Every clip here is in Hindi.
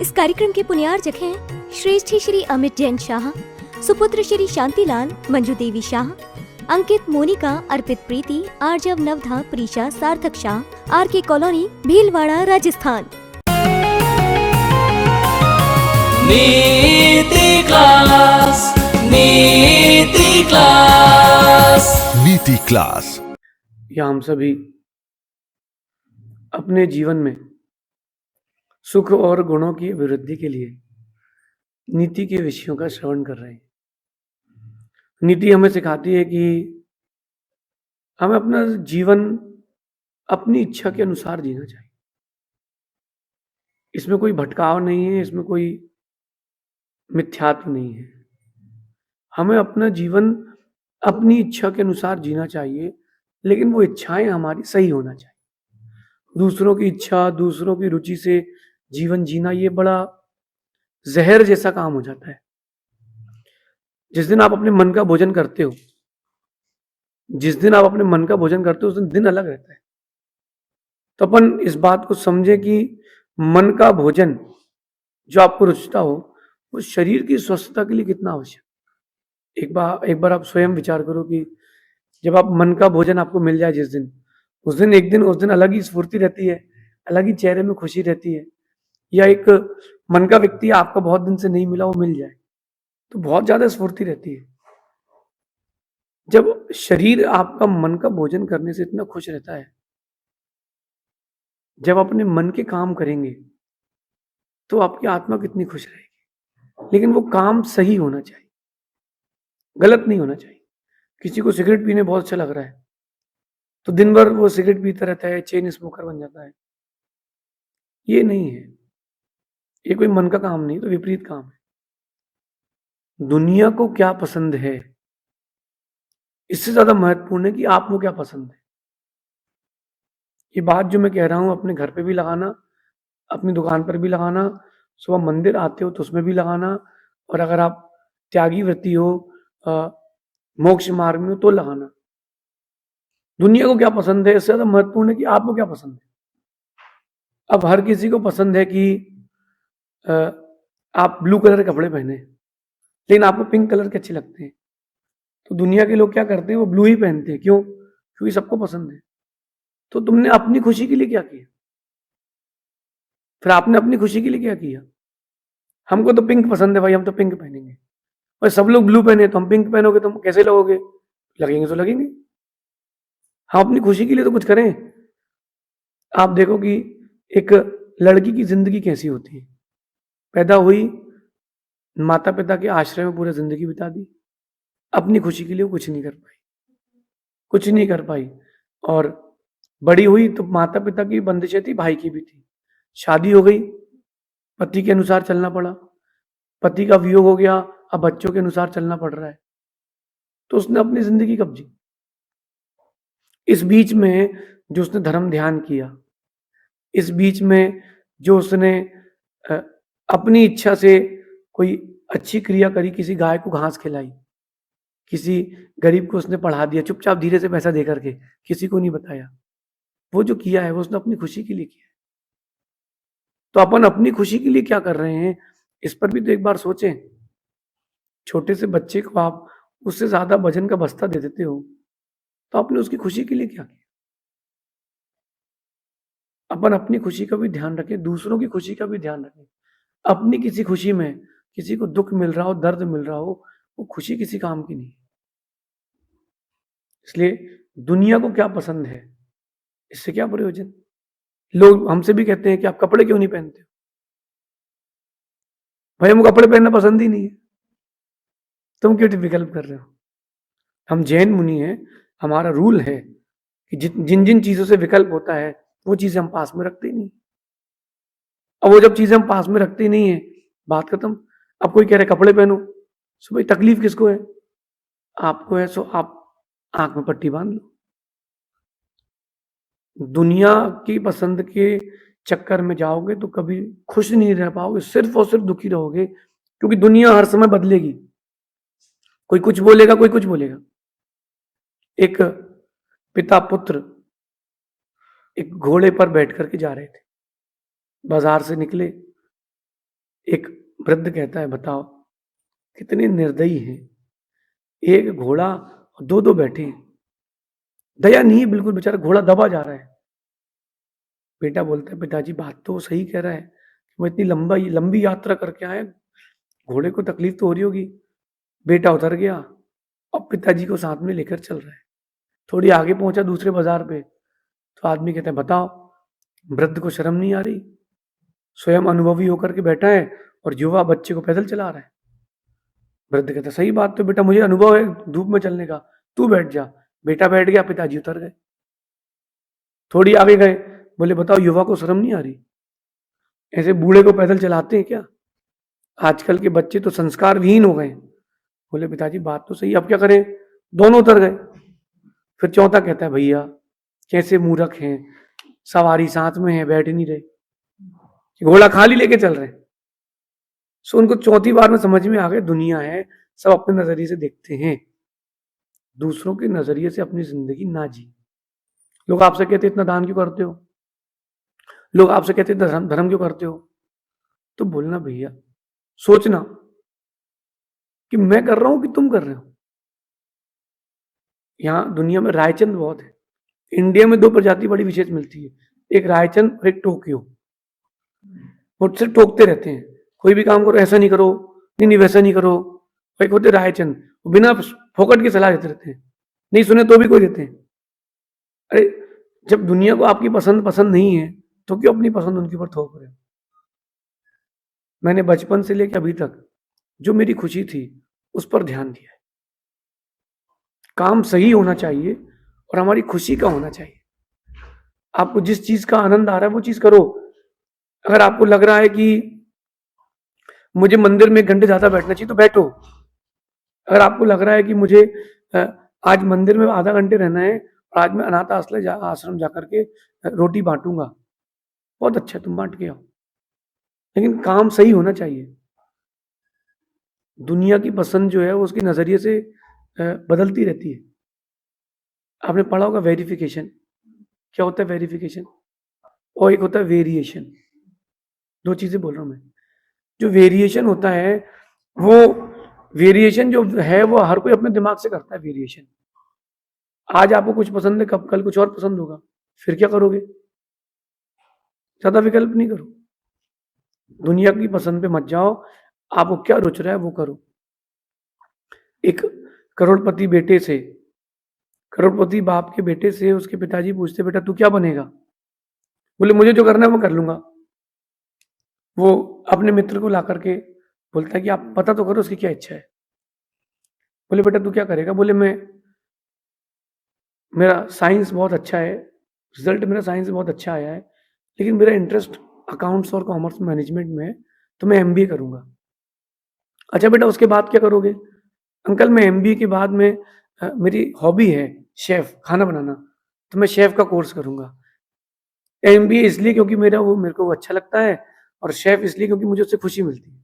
इस कार्यक्रम के पुण्यार्चक हैं श्रेष्ठी श्री अमित जैन शाह, सुपुत्र श्री शांतिलाल, मंजू देवी शाह, अंकित, मोनिका, अर्पित, प्रीति, आर्जव, नवधा, प्रीशा, सार्थक शाह, RK कॉलोनी, भीलवाड़ा, राजस्थान। नीति क्लास, नीति क्लास, नीति क्लास। या हम सभी अपने जीवन में सुख और गुणों की वृद्धि के लिए नीति के विषयों का श्रवण कर रहे हैं। नीति हमें सिखाती है कि हमें अपना जीवन अपनी इच्छा के अनुसार जीना चाहिए। इसमें कोई भटकाव नहीं है, इसमें कोई मिथ्यात्व नहीं है। हमें अपना जीवन अपनी इच्छा के अनुसार जीना चाहिए, लेकिन वो इच्छाएं हमारी सही होना चाहिए। दूसरों की इच्छा, दूसरों की रुचि से जीवन जीना ये बड़ा जहर जैसा काम हो जाता है। जिस दिन आप अपने मन का भोजन करते हो, जिस दिन आप अपने मन का भोजन करते हो, उस दिन अलग रहता है। तो अपन इस बात को समझे कि मन का भोजन जो आपको रुचता हो, वो शरीर की स्वस्थता के लिए कितना आवश्यक। एक बार आप स्वयं विचार करो कि जब आप मन का भोजन आपको मिल जाए जिस दिन, उस दिन अलग ही स्फूर्ति रहती है, अलग ही चेहरे में खुशी रहती है। या एक मन का व्यक्ति आपका बहुत दिन से नहीं मिला, वो मिल जाए तो बहुत ज्यादा स्फूर्ति रहती है। जब शरीर आपका मन का भोजन करने से इतना खुश रहता है, जब अपने मन के काम करेंगे तो आपकी आत्मा कितनी खुश रहेगी। लेकिन वो काम सही होना चाहिए, गलत नहीं होना चाहिए। किसी को सिगरेट पीने बहुत अच्छा लग रहा है तो दिन भर वो सिगरेट पीता रहता है, चेन स्मोकर बन जाता है। ये नहीं है, ये कोई मन का काम नहीं, तो विपरीत काम है। दुनिया को क्या पसंद है, इससे ज्यादा महत्वपूर्ण है कि आपको क्या पसंद है। ये बात जो मैं कह रहा हूं, अपने घर पे भी लगाना, अपनी दुकान पर भी लगाना, सुबह मंदिर आते हो तो उसमें भी लगाना, और अगर आप त्यागी वृत्ति हो, मोक्ष मार्ग में हो तो लगाना। दुनिया को क्या पसंद है, इससे ज्यादा महत्वपूर्ण है कि आपको क्या पसंद है। अब हर किसी को पसंद है कि आप ब्लू कलर के कपड़े पहने, लेकिन आपको पिंक कलर के अच्छे लगते हैं। तो दुनिया के लोग क्या करते हैं, वो ब्लू ही पहनते हैं। क्यों? क्योंकि सबको पसंद है। तो तुमने अपनी खुशी के लिए क्या किया? फिर आपने अपनी खुशी के लिए क्या किया? हमको तो पिंक पसंद है भाई, हम तो पिंक पहनेंगे। और सब लोग ब्लू पहने तो हम पिंक पहनोगे तो हम कैसे लगोगे? लगेंगे तो लगेंगे। हम अपनी खुशी के लिए तो कुछ करें। आप देखो कि एक लड़की की जिंदगी कैसी होती है। पैदा हुई, माता पिता के आश्रय में पूरी जिंदगी बिता दी, अपनी खुशी के लिए कुछ नहीं कर पाई। और बड़ी हुई तो माता पिता की बंदिशें थी, भाई की भी थी। शादी हो गई, पति के अनुसार चलना पड़ा, पति का वियोग हो गया, अब बच्चों के अनुसार चलना पड़ रहा है। तो उसने अपनी जिंदगी कब जी? इस बीच में जो उसने धर्म ध्यान किया, इस बीच में जो उसने अपनी इच्छा से कोई अच्छी क्रिया करी, किसी गाय को घास खिलाई, किसी गरीब को उसने पढ़ा दिया चुपचाप धीरे से पैसा दे करके, किसी को नहीं बताया। वो जो किया है वो उसने अपनी खुशी के लिए किया है। तो अपन अपनी खुशी के लिए क्या कर रहे हैं, इस पर भी तो एक बार सोचें। छोटे से बच्चे को आप उससे ज्यादा वजन का बस्ता दे देते हो, तो आपने उसकी खुशी के लिए क्या किया? अपन अपनी खुशी का भी ध्यान रखें, दूसरों की खुशी का भी ध्यान रखें। अपनी किसी खुशी में किसी को दुख मिल रहा हो, दर्द मिल रहा हो, वो खुशी किसी काम की नहीं। इसलिए दुनिया को क्या पसंद है, इससे क्या प्रयोजन। लोग हमसे भी कहते हैं कि आप कपड़े क्यों नहीं पहनते हो? भाई हमको कपड़े पहनना पसंद ही नहीं है, तुम क्यों विकल्प कर रहे हो? हम जैन मुनि हैं, हमारा रूल है कि जिन जिन चीजों से विकल्प होता है वो चीजें हम पास में रखते ही नहीं। अब वो जब चीजें हम पास में रखते ही नहीं है, बात खत्म। अब कोई कह रहे कपड़े पहनो, सो भाई तकलीफ किसको है? आपको है, सो आप आंख में पट्टी बांध लो। दुनिया की पसंद के चक्कर में जाओगे तो कभी खुश नहीं रह पाओगे, सिर्फ और सिर्फ दुखी रहोगे, क्योंकि दुनिया हर समय बदलेगी। कोई कुछ बोलेगा, कोई कुछ बोलेगा। एक पिता पुत्र एक घोड़े पर बैठ करके जा रहे थे, बाजार से निकले, एक वृद्ध कहता है, बताओ कितने निर्दयी हैं, एक घोड़ा और दो दो बैठे हैं, दया नहीं है बिल्कुल, बेचारा घोड़ा दबा जा रहा है। बेटा बोलता है, पिताजी बात तो सही कह रहा है, वो इतनी लंबी यात्रा करके आए, घोड़े को तकलीफ तो हो रही होगी। बेटा उतर गया और पिताजी को साथ में लेकर चल रहा है। थोड़ी आगे पहुंचा दूसरे बाजार पे, तो आदमी कहता है, बताओ वृद्ध को शर्म नहीं आ रही, स्वयं अनुभवी होकर के बैठा है और युवा बच्चे को पैदल चला रहा है। वृद्ध कहता है, सही बात तो बेटा, मुझे अनुभव है धूप में चलने का, तू बैठ जा। बेटा बैठ गया, पिताजी उतर गए। थोड़ी आगे गए, बोले बताओ युवा को शर्म नहीं आ रही, ऐसे बूढ़े को पैदल चलाते हैं क्या? आजकल के बच्चे तो संस्कार विहीन हो गए। बोले पिताजी बात तो सही, अब क्या करें? दोनों उतर गए। फिर चौथा कहता है, भैया कैसे मूर्ख हैं, सवारी साथ में है, बैठ नहीं रहे, घोड़ा खाली लेके चल रहे। सो उनको चौथी बार में समझ में आ गए, दुनिया है, सब अपने नजरिए से देखते हैं, दूसरों के नजरिए से अपनी जिंदगी ना जी। लोग आपसे कहते इतना दान क्यों करते हो, लोग आपसे कहते धर्म क्यों करते हो, तो बोलना भैया, सोचना कि मैं कर रहा हूं कि तुम कर रहे हो। यहां दुनिया में रायचंद बहुत है। इंडिया में दो प्रजाति बड़ी विशेष मिलती है, एक रायचंद और एक टोक्यो। मुझसे टोकते रहते हैं, कोई भी काम करो ऐसा नहीं करो, नहीं नहीं वैसा नहीं करो। एक होते रायचंद, वो बिना फोकट की सलाह देते रहते हैं, नहीं सुने तो भी कोई देते हैं। अरे जब दुनिया को आपकी पसंद नहीं है तो क्यों अपनी पसंद उनके ऊपर थोप रहे हो? मैंने बचपन से लेकर अभी तक जो मेरी खुशी थी उस पर ध्यान दिया है। काम सही होना चाहिए और हमारी खुशी का होना चाहिए। आपको जिस चीज का आनंद आ रहा है वो चीज करो। अगर आपको लग रहा है कि मुझे मंदिर में 1 घंटे ज्यादा बैठना चाहिए तो बैठो। अगर आपको लग रहा है कि मुझे आज मंदिर में आधा घंटे रहना है और आज मैं अनाथ आश्रम जाकर के रोटी बांटूंगा, बहुत अच्छा, तुम बांट के आओ, लेकिन काम सही होना चाहिए। दुनिया की पसंद जो है वो उसके नजरिए से बदलती रहती है। आपने पढ़ा होगा वेरिफिकेशन, क्या होता है वेरिफिकेशन, और एक होता है वेरिएशन। दो चीजें बोल रहा हूं मैं। जो वेरिएशन होता है, वो वेरिएशन जो है वो हर कोई अपने दिमाग से करता है वेरिएशन। आज आपको कुछ पसंद है, कब कल कुछ और पसंद होगा, फिर क्या करोगे? ज्यादा विकल्प नहीं करो, दुनिया की पसंद पे मत जाओ, आपको क्या रुच रहा है वो करो। एक करोड़पति बाप के बेटे से उसके पिताजी पूछते, बेटा तू क्या बनेगा? बोले मुझे जो करना है वो कर लूंगा। वो अपने मित्र को ला करके बोलता है कि आप पता तो करो उसकी क्या इच्छा है। बोले बेटा तू क्या करेगा? बोले मेरा साइंस बहुत अच्छा है, रिजल्ट मेरा साइंस बहुत अच्छा आया है, लेकिन मेरा इंटरेस्ट अकाउंट्स और कॉमर्स मैनेजमेंट में है, तो मैं एमबीए करूंगा। अच्छा बेटा उसके बाद क्या करोगे? अंकल मैं एमबीए के बाद में मेरी हॉबी है शेफ, खाना बनाना, तो मैं शेफ का कोर्स करूंगा। एमबीए इसलिए क्योंकि मेरे को वो अच्छा लगता है, और शेफ इसलिए क्योंकि मुझे उससे खुशी मिलती है।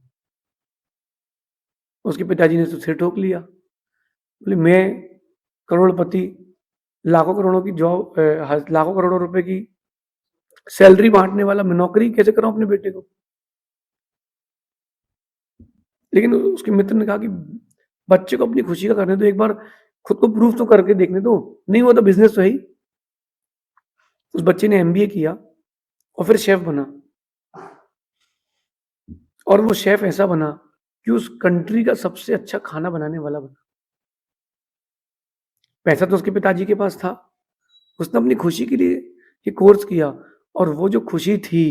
उसके पिताजी ने तो सिर ठोक लिया। बोले मैं करोड़पति, लाखों करोड़ों की जॉब, लाखों करोड़ों रुपए की सैलरी बांटने वाला, मैं नौकरी कैसे कराऊं अपने बेटे को? लेकिन उसके मित्र ने कहा कि बच्चे को अपनी खुशी का करने दो, एक बार खुद को प्रूफ तो करके देखने दो, नहीं हुआ तो बिजनेस तो है ही। उस बच्चे ने एमबीए किया और फिर शेफ बना, और वो शेफ ऐसा बना कि उस कंट्री का सबसे अच्छा खाना बनाने वाला बना। पैसा तो उसके पिताजी के पास था, उसने अपनी खुशी के लिए ये कोर्स किया, और वो जो खुशी थी,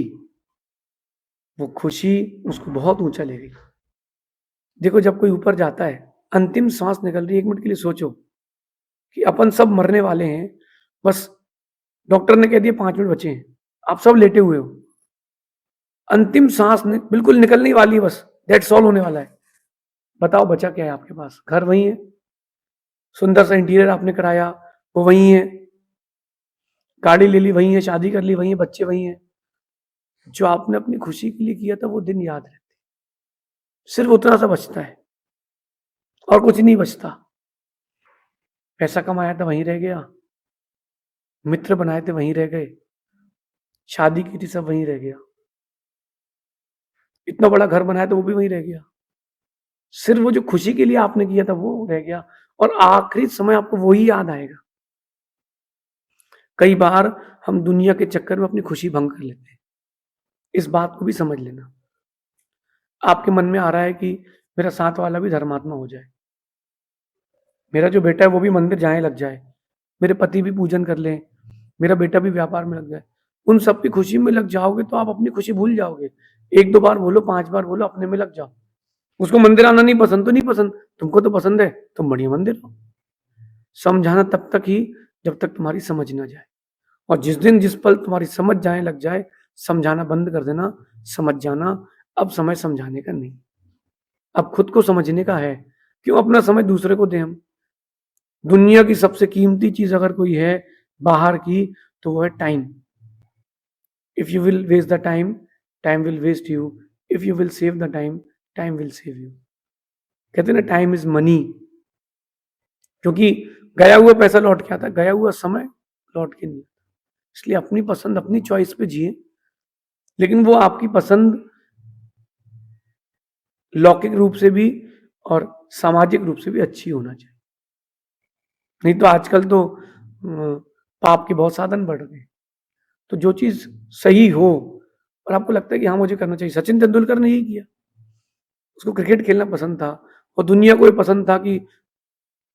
वो खुशी उसको बहुत ऊंचा ले गई। देखो जब कोई ऊपर जाता है, अंतिम सांस निकल रही है, 1 मिनट के लिए सोचो कि अपन सब मरने वाले हैं, बस डॉक्टर ने कह दिया 5 मिनट बचे हैं, आप सब लेटे हुए हो, अंतिम सांस बिल्कुल निकलने वाली है, बस दैट्स ऑल होने वाला है। बताओ बचा क्या है आपके पास? घर वही है, सुंदर सा इंटीरियर आपने कराया वो वही है, गाड़ी ले ली वही है, शादी कर ली वही है, बच्चे वही हैं। जो आपने अपनी खुशी के लिए किया था वो दिन याद रहते, सिर्फ उतना सा बचता है और कुछ नहीं बचता। पैसा कमाया था वहीं रह गया, मित्र बनाए थे वहीं रह गए, शादी की थी सब वहीं रह गया। इतना बड़ा घर बनाया तो वो भी वहीं रह गया। सिर्फ वो जो खुशी के लिए आपने किया था वो रह गया, और आखिरी समय आपको वही याद आएगा। कई बार हम दुनिया के चक्कर में अपनी खुशी भंग कर लेते हैं, इस बात को भी समझ लेना। आपके मन में आ रहा है कि मेरा साथ वाला भी धर्मात्मा हो जाए, मेरा जो बेटा है वो भी मंदिर जाए लग जाए, मेरे पति भी पूजन कर लें, मेरा बेटा भी व्यापार में लग जाए। उन सब की खुशी में लग जाओगे तो आप अपनी खुशी भूल जाओगे। 1-2 बार बोलो, 5 बार बोलो, अपने में लग जाओ। उसको मंदिर आना नहीं पसंद तो नहीं पसंद, तुमको तो पसंद है, तुम बढ़िया मंदिर आओ। समझाना तब तक ही जब तक तुम्हारी समझ ना जाए, और जिस दिन जिस पल तुम्हारी समझ जाए लग जाए, समझाना बंद कर देना। समझ जाना अब समय समझाने का नहीं, अब खुद को समझने का है। क्यों अपना समय दूसरे को दें हम? दुनिया की सबसे कीमती चीज अगर कोई है बाहर की, तो वो है time. If you will waste the time, time will waste you. If you will save the time, time will save you. कहते हैं ना, टाइम इज मनी। क्योंकि गया हुआ पैसा लौट के आता, गया हुआ समय लौट के नहीं आता। इसलिए अपनी पसंद, अपनी चॉइस पे जिए, लेकिन वो आपकी पसंद लौकिक रूप से भी और सामाजिक रूप से भी अच्छी होना चाहिए। नहीं तो आजकल तो पाप के बहुत साधन बढ़ गए। तो जो चीज सही हो और आपको लगता है कि हाँ मुझे करना चाहिए, सचिन तेंदुलकर ने यही किया। उसको क्रिकेट खेलना पसंद था, और दुनिया को ये पसंद था कि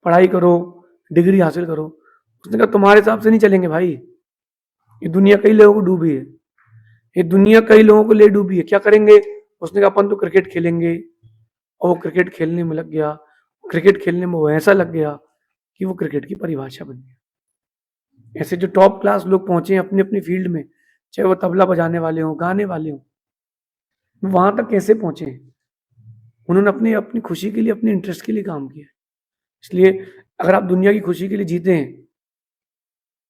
पढ़ाई करो, डिग्री हासिल करो। उसने कहा तुम्हारे हिसाब से नहीं चलेंगे भाई, ये दुनिया कई लोगों को डूबी है, ये दुनिया कई लोगों को ले डूबी है, क्या करेंगे? उसने कहा अपन तो क्रिकेट खेलेंगे। और वो क्रिकेट खेलने में लग गया। क्रिकेट खेलने में वो ऐसा लग गया कि वो क्रिकेट की परिभाषा बन गया। ऐसे जो टॉप क्लास लोग पहुंचे अपनी अपनी फील्ड में, चाहे वो तबला बजाने वाले हो, गाने वाले हो, वहां तक कैसे पहुंचे? उन्होंने अपनी अपनी खुशी के लिए, अपने इंटरेस्ट के लिए काम किया। इसलिए अगर आप दुनिया की खुशी के लिए जीते हैं,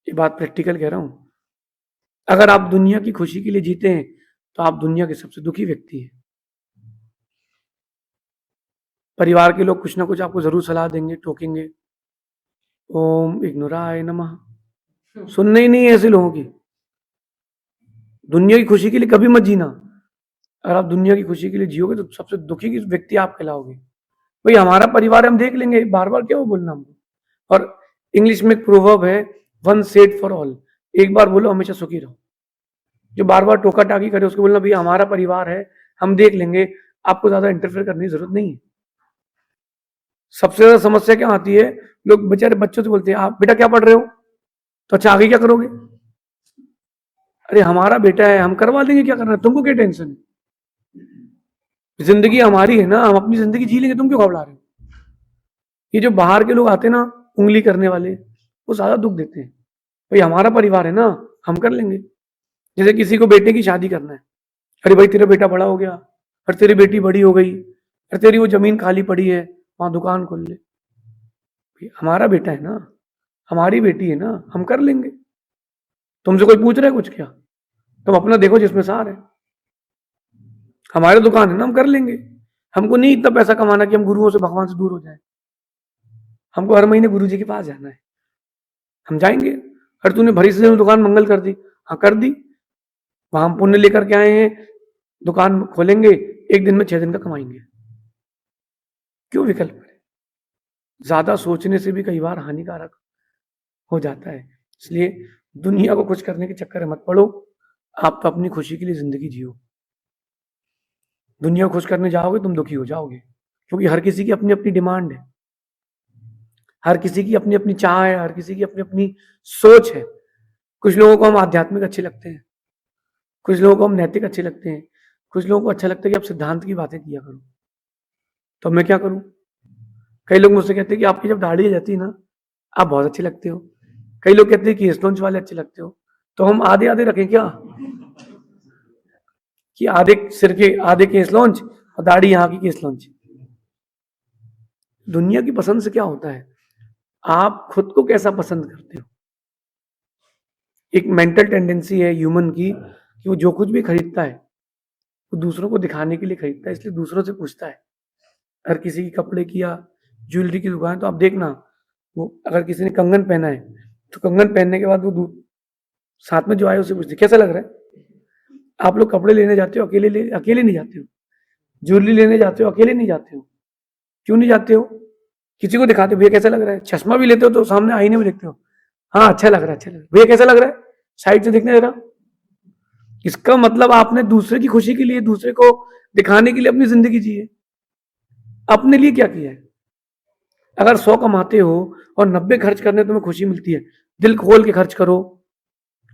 ये बात प्रैक्टिकल कह रहा हूं, अगर आप दुनिया की खुशी के लिए जीते हैं तो आप दुनिया के सबसे दुखी व्यक्ति हैं। परिवार के लोग कुछ ना कुछ आपको जरूर सलाह देंगे, टोकेंगे, ओम इग्नोराय नमः। सुनने ही नहीं है ऐसे लोगों की। दुनिया की खुशी के लिए कभी मत जीना। अगर आप दुनिया की खुशी के लिए जियोगे तो सबसे दुखी व्यक्ति आप कहलाओगे। भाई हमारा परिवार है, हम देख लेंगे, बार बार क्या वो बोलना हमको। और इंग्लिश में एक प्रोवर्ब है, वन सेड फॉर ऑल, एक बार बोलो हमेशा सुखी रहो। जो बार बार टोका टाकी करे उसको बोलना भैया हमारा परिवार है, हम देख लेंगे, आपको ज्यादा इंटरफेयर करने की जरूरत नहीं है। सबसे ज्यादा समस्या क्या आती है, लोग बेचारे बच्चों से बोलते हैं आप बेटा क्या पढ़ रहे हो, तो अच्छा आगे क्या करोगे? अरे हमारा बेटा है, हम करवा देंगे, क्या करना है, तुमको क्या टेंशन है? जिंदगी हमारी है ना, हम अपनी जिंदगी जी लेंगे, तुम क्यों घबरा रहे हो? ये जो बाहर के लोग आते हैं ना उंगली करने वाले, वो ज्यादा दुख देते हैं। भाई हमारा परिवार है ना, हम कर लेंगे। जैसे किसी को बेटे की शादी करना है, अरे भाई तेरा बेटा बड़ा हो गया, और तेरी बेटी बड़ी हो गई, और तेरी वो जमीन खाली पड़ी है, वहां दुकान खोल ले। हमारा बेटा है ना, हमारी बेटी है ना, हम कर लेंगे। तुमसे कोई पूछ रहा है कुछ क्या? तुम अपना देखो जिसमें सार है। हमारी दुकान है ना, हम कर लेंगे। हमको नहीं इतना पैसा कमाना कि हम गुरुओं से, भगवान से दूर हो जाए। हमको हर महीने गुरु जी के पास जाना है, हम जाएंगे। अरे तूने भरी से दुकान मंगल कर दी, हाँ कर दी, वहां हम पुण्य लेकर के आए हैं, दुकान खोलेंगे, 1 दिन में 6 दिन का कमाएंगे। क्यों विकल्प है? ज्यादा सोचने से भी कई बार हानिकारक हो जाता है। इसलिए दुनिया को खुश करने के चक्कर में मत पड़ो, आप तो अपनी खुशी के लिए जिंदगी जियो। दुनिया को खुश करने जाओगे तुम दुखी हो जाओगे, क्योंकि हर किसी की अपनी अपनी डिमांड है, हर किसी की अपनी अपनी चाह है, हर किसी की अपनी अपनी सोच है। कुछ लोगों को हम आध्यात्मिक अच्छे लगते हैं, कुछ लोगों को हम नैतिक अच्छे लगते हैं, कुछ लोगों को अच्छा लगता है कि आप सिद्धांत की बातें किया करो। तो मैं क्या करूं? कई लोग मुझसे कहते हैं कि आपकी जब दाढ़ी आ जाती है ना, आप बहुत अच्छे लगते हो। कई लोग कहते हैं कि केसलॉन्च वाले अच्छे लगते हो। तो हम आधे आधे रखें क्या, कि आधे सिर के आधे केस लॉन्च और दाढ़ी यहाँ की केस लॉन्च? दुनिया की पसंद से क्या होता है, आप खुद को कैसा पसंद करते हो। एक मेंटल टेंडेंसी है ह्यूमन की कि वो जो कुछ भी खरीदता है वो दूसरों को दिखाने के लिए खरीदता है, इसलिए दूसरों से पूछता है। अगर किसी की कपड़े की या ज्वेलरी की दुकान है तो आप देखना, वो अगर किसी ने कंगन पहना है तो कंगन पहनने के बाद वो साथ में जो आए उससे पूछते कैसा लग रहा है। आप लोग कपड़े लेने जाते हो अकेले नहीं जाते हो, ज्वेलरी लेने जाते हो अकेले नहीं जाते हो, क्यों नहीं जाते हो? किसी को दिखाते हो, भैया कैसा लग रहा है। चश्मा भी लेते हो तो सामने आईने में देखते हो, हाँ अच्छा लग रहा है, अच्छा लग रहा है। भैया कैसा लग रहा है, साइड से देखने जरा। इसका मतलब आपने दूसरे की खुशी के लिए, दूसरे को दिखाने के लिए अपनी जिंदगी जी है। अपने लिए क्या किया है? अगर 100 कमाते हो और 90 खर्च करने तुम्हें खुशी मिलती है, दिल खोल के खर्च करो।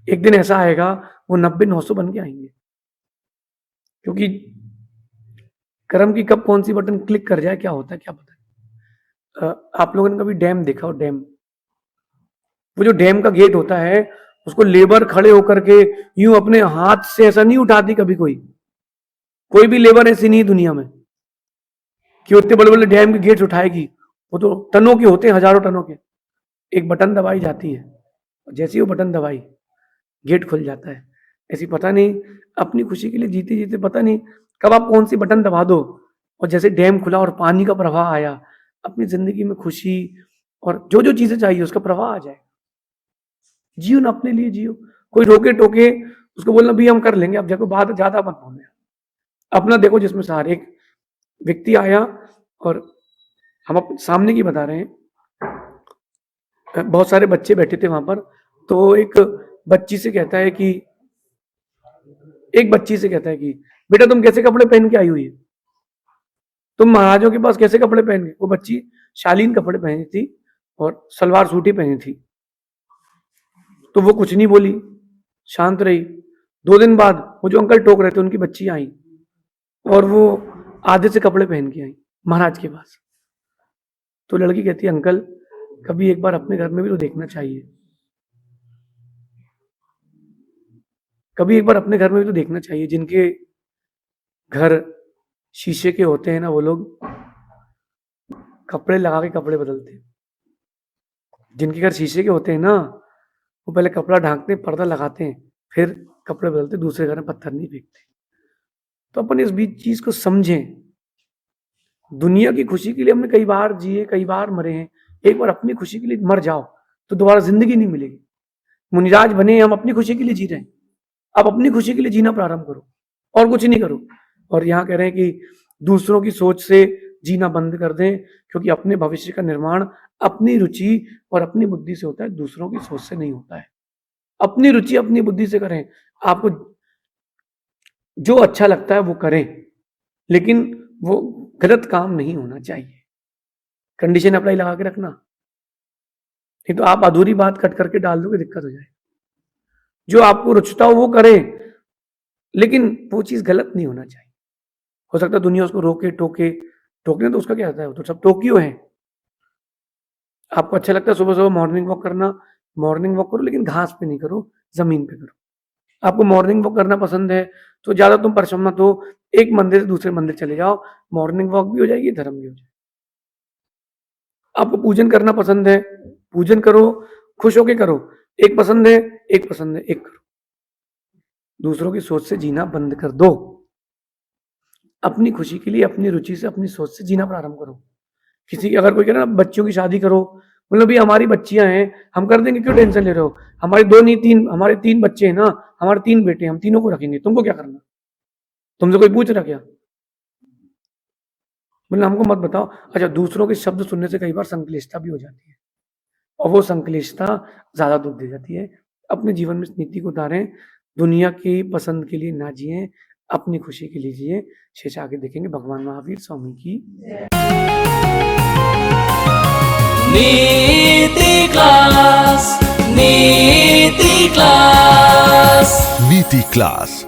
एक दिन ऐसा आएगा वो 90 900 बन के आएंगे, क्योंकि कर्म की कब कौन सी बटन क्लिक कर जाए क्या होता है क्या पता। आप लोगों ने कभी डैम देखा हो? डैम, वो जो डैम का गेट होता है उसको लेबर खड़े होकर के यूं अपने हाथ से ऐसा नहीं उठाती कभी। कोई भी लेबर ऐसी नहीं दुनिया में कि इतने बड़े बड़े डैम के गेट्स उठाएगी। वो तो टनों के होते हैं, हजारों टनों के। एक बटन दबाई जाती है, जैसे ही वो बटन दबाई गेट खुल जाता है। ऐसी पता नहीं अपनी खुशी के लिए जीते जीते पता नहीं कब आप कौन सी बटन दबा दो और जैसे डैम खुला और पानी का प्रवाह आया, अपनी जिंदगी में खुशी और जो जो चीजें चाहिए उसका प्रवाह आ जाए। जियो ना, अपने लिए जियो। कोई रोके टोके उसको बोलना भी हम कर लेंगे, अब देखो बात ज्यादा मत बोलना, अपना देखो। जिसमें सारे एक व्यक्ति आया और हम अपने सामने की बता रहे हैं, बहुत सारे बच्चे बैठे थे वहां पर। तो एक बच्ची से कहता है कि बेटा तुम कैसे कपड़े पहन के आई हुई है, तुम महाराजों के पास कैसे कपड़े पहन के। वो बच्ची शालीन कपड़े पहनी थी और सलवार सूट ही पहनी थी। तो वो कुछ नहीं बोली, शांत रही। 2 दिन बाद वो जो अंकल टोक रहे थे उनकी बच्ची आई और वो आधे से कपड़े पहन के आई महाराज के पास। तो लड़की कहती है अंकल कभी एक बार अपने घर में भी तो देखना चाहिए, कभी एक बार अपने घर में भी तो देखना चाहिए। जिनके घर शीशे के होते हैं ना, वो लोग कपड़े लगा के कपड़े बदलते हैं। जिनके घर शीशे के होते हैं ना, वो पहले कपड़ा ढांकते हैं, पर्दा लगाते हैं, फिर कपड़े बदलते। दूसरे घर में पत्थर नहीं फेंकते। तो अपन इस बीच चीज को समझें। दुनिया की खुशी के लिए हमने कई बार जिए, कई बार मरे हैं। एक बार अपनी खुशी के लिए मर जाओ तो दोबारा जिंदगी नहीं मिलेगी। मुनिराज बने हम अपनी खुशी के लिए जी रहे हैं, अब अपनी खुशी के लिए जीना प्रारंभ करो और कुछ नहीं करो। और यहाँ कह रहे हैं कि दूसरों की सोच से जीना बंद कर दें, क्योंकि अपने भविष्य का निर्माण अपनी रुचि और अपनी बुद्धि से होता है, दूसरों की सोच से नहीं होता है। अपनी रुचि अपनी बुद्धि से करें। आपको जो अच्छा लगता है वो करें, लेकिन वो गलत काम नहीं होना चाहिए। कंडीशन अप्लाई लगा के रखना, नहीं तो आप अधूरी बात कट करके डाल दोगे, दिक्कत हो जाए। जो आपको रुचता हो वो करें, लेकिन वो चीज गलत नहीं होना चाहिए। हो सकता है दुनिया उसको रोके टोके, टोकने तो उसका क्या आता है, वो तो सब टोकियो है। आपको अच्छा लगता है सुबह सुबह मॉर्निंग वॉक करना, मॉर्निंग वॉक करो, लेकिन घास पे नहीं करो, जमीन पे करो। आपको मॉर्निंग वॉक करना पसंद है तो ज्यादा तुम परेशान मत हो, एक मंदिर से दूसरे मंदिर चले जाओ, मॉर्निंग वॉक भी हो जाएगी, धर्म भी हो जाएगा। आपको पूजन करना पसंद है, पूजन करो, खुश होके करो। एक पसंद है, एक करो। दूसरों की सोच से जीना बंद कर दो। अपनी खुशी के लिए अपनी रुचि से, अपनी सोच से जीना प्रारंभ करो। किसी की अगर कोई कह रहा ना बच्चियों की शादी करो, मतलब भी हमारी बच्चियां हैं, हम कर देंगे, क्यों टेंशन ले रहे हो। हमारे 2 नहीं 3, हमारे 3 बच्चे हैं ना, हमारे 3 बेटे, हम तीनों को रखेंगे, तुमको क्या करना, तुमसे कोई पूछ रहा क्या। मतलब हमको मत बताओ। अच्छा, दूसरों के शब्द सुनने से कई बार संक्लिष्टता भी हो जाती है, और वो संक्लिष्टता ज्यादा दुख दे जाती है। अपने जीवन में इस नीति को उतारें, दुनिया की पसंद के लिए ना जिए, अपनी खुशी के लिए जिए। शेष आगे देखेंगे। भगवान महावीर स्वामी की नीति क्लास, नीति क्लास, नीति क्लास